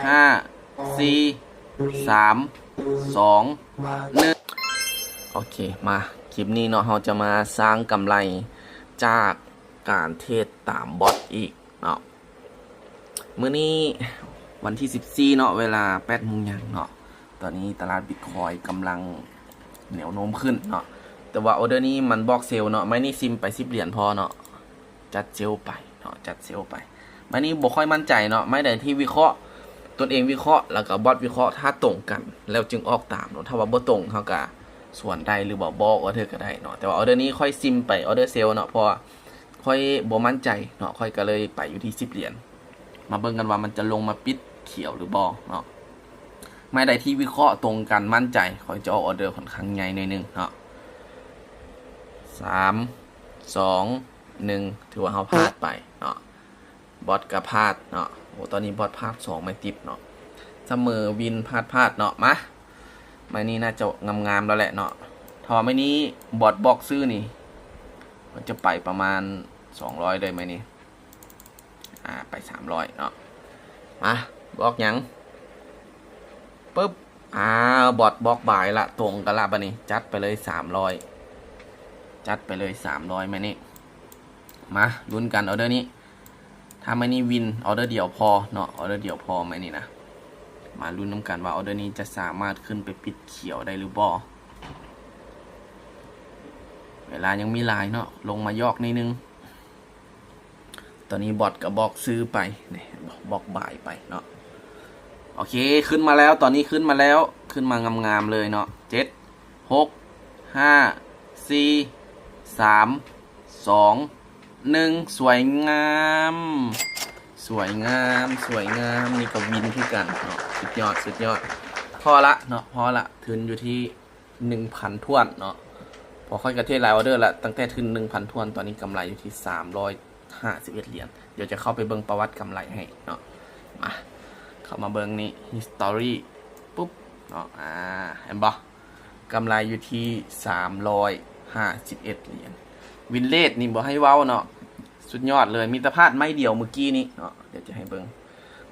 ห้าสี่สามสองหนึ่งโอเคมาคลิปนี้เนาะเราจะมาสร้างกำไรจากการเทรดตามบอทอีกเนาะมื้อนี้วันที่14เนาะเวลา8 โมงเย็นเนาะตอนนี้ตลาดบิตคอยกำลังเหนียวโน้มขึ้นเนาะแต่ว่าออเดอร์นี้มันบอกเซลเนาะไม่นี่ซิมไป10 เหรียญพอเนาะจัดเซลไปเนาะจัดเซลไปไม่นี่บ่ค่อยมั่นใจเนาะไม่ได้ที่วิเคราะห์ตนเองวิเคราะห์แล้วก็บอทวิเคราะห์ถ้าตรงกันแล้วจึงออกตามเนาะถ้าว่าบ่ตรงเขาก็ส่วนใดหรือบอกออเดอร์ก็ได้เนาะแต่ว่าออเดอร์นี้ค่อยซิมไปออเดอร์เซลเนาะเพราะค่อยบ่มั่นใจเนาะค่อยก็เลยไปอยู่ที่10 เหรียญมาเบิ่งกันว่ามันจะลงมาปิดเขียวหรือบ่เนาะไม่ได้ที่วิเคราะห์ตรงกันมั่นใจค่อยจะออกออเดอร์ค่อนข้างใหญ่หน่อยนึงเนาะ3 2 1ถือว่าเราพลาดไปเนาะบอทก็พลาดเนาะโอ้ตอนนี้บอทพลาด2ไม่ติดเนาะเสมอวินพลาดเนาะมาไม่นี้น่าจะงามๆแล้วแหละเนาะถ้าไม่นี้บอทบอกซื้อนี่มันจะไปประมาณ200เลยไหมนี่ไป300เนาะมาบอกยังปึ๊บบอทบอกบ่ายละตรงกันละบัดนี้จัดไปเลย300จัดไปเลย300ไหมนี่มาลุ้นกันออเดอร์นี้ถ้าไม่นี่วินออเดอร์เดียวพอเนาะออเดอร์เดียวพอไหมนี่นะมาลุ้นน้ำกันว่าออเดอร์นี้จะสามารถขึ้นไปปิดเขียวได้หรือบ่เวลายังมีลายเนาะลงมายอกนิดนึงตอนนี้บอทกับบอกซื้อไปเนี่ยบอกบ่ายไปเนาะโอเคขึ้นมาแล้วตอนนี้ขึ้นมาแล้วขึ้นมางามๆเลยเนาะ7 6 5 4 3 2 1สวยงามสวยงามสวยงามนี่ก็วินที่กันเนาะสุดยอดสุดยอดพอละเนาะพอละทุนอยู่ที่ 1,000 ถ้วนเนาะพอค่อยกระเทศไลน์ออเดอร์ละตั้งแต่ทุน 1,000 ถ้วนตอนนี้กำไรอยู่ที่351 เหรียญเดี๋ยวจะเข้าไปเบิ่งประวัติกำไรให้เนาะมาเข้ามาเบิ่งนี่ history ปุ๊บเนาะเห็นปะกำไรอยู่ที่351 เหรียญวินเลทนี่บอกให้เว้าเนาะสุดยอดเลยมีแต่พลาดไม่เดียวเมื่อกี้นี้เนาะเดี๋ยวจะให้เบิ่ง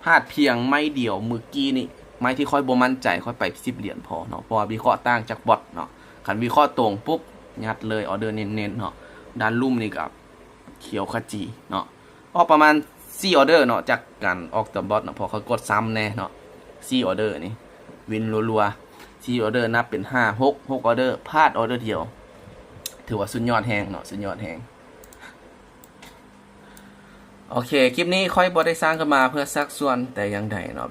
พลาดเพียงไม่เดียวเมื่อกี้นี้ไม่ที่ค่อยบ่มั่นใจค่อยไป10 เหรียญพอเนาะเพราะวิเคราะห์ต่างจากบอทเนาะคันวิเคราะห์ตรงปุ๊บยัดเลยออเดอร์เน้นๆเนาะด้านลุ่มนี่กับเขียวขจีเนาะออกประมาณ4 ออเดอร์เนาะจากการออกตัวบอทเนาะพอเขากดซ้ำแน่เนาะ4 ออเดอร์นี่วินรัวๆ4 ออเดอร์นับเป็น5 6 ออเดอร์พลาดออเดอร์เดียวถือว่าสุดยอดแฮงเนาะสุดยอดแฮงโอเคคลิปนี้ค่อยบอได้สร้างขึ้นมาเพื่อซักส่วนแต่ยังใดเนาะ